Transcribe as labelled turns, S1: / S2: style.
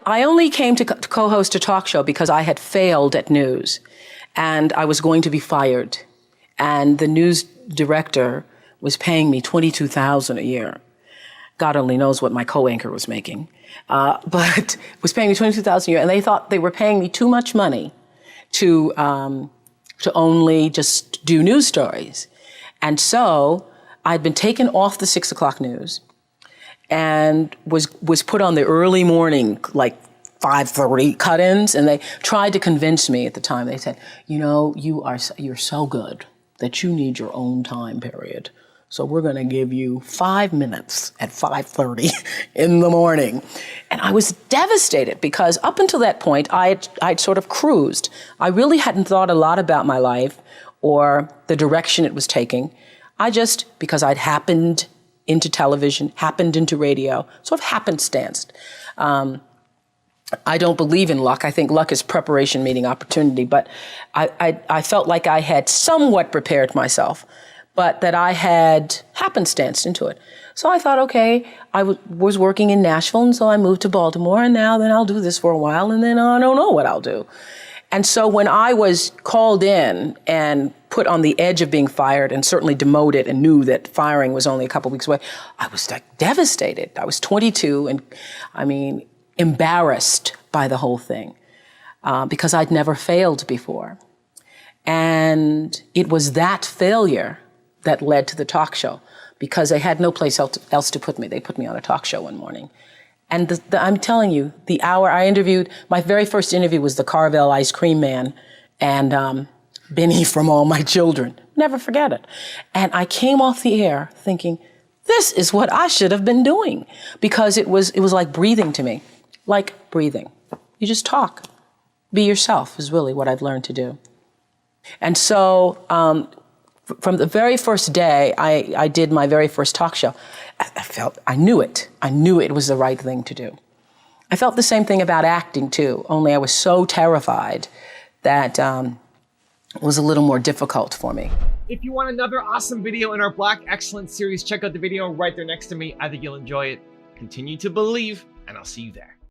S1: I only came to co-host a talk show because I had failed at news and I was going to be fired. And the news director was paying me $22,000 a year. God only knows what my co-anchor was making, but was paying me $22,000 a year. And they thought they were paying me too much money to only just do news stories. And so I'd been taken off the 6 o'clock news and was put on the early morning, like 5:30 cut-ins, and they tried to convince me at the time. They said, you know, you're so good that you need your own time period. So we're going to give you 5 minutes at 5:30 in the morning. And I was devastated because up until that point, I'd sort of cruised. I really hadn't thought a lot about my life or the direction it was taking. I just, because I'd happened into television, happened into radio, sort of happenstanced. I don't believe in luck. I think luck is preparation meeting opportunity, but I felt like I had somewhat prepared myself, but that I had happenstanced into it. So I thought, okay, I was working in Nashville, and so I moved to Baltimore, and now then I'll do this for a while, and then I don't know what I'll do. And so when I was called in and put on the edge of being fired and certainly demoted and knew that firing was only a couple weeks away, I was like devastated. I was 22 and embarrassed by the whole thing because I'd never failed before. And it was that failure that led to the talk show because they had no place else to put me. They put me on a talk show one morning. And I'm telling you, the hour I interviewed, my very first interview was the Carvel ice cream man and Benny from All My Children. Never forget it. And I came off the air thinking, this is what I should have been doing because it was like breathing to me, like breathing. You just talk. Be yourself is really what I've learned to do. And so from the very first day I did my very first talk show, I knew it. I knew it was the right thing to do. I felt the same thing about acting too, only I was so terrified that it was a little more difficult for me.
S2: If you want another awesome video in our Black Excellence series, check out the video right there next to me. I think you'll enjoy it. Continue to believe, and I'll see you there.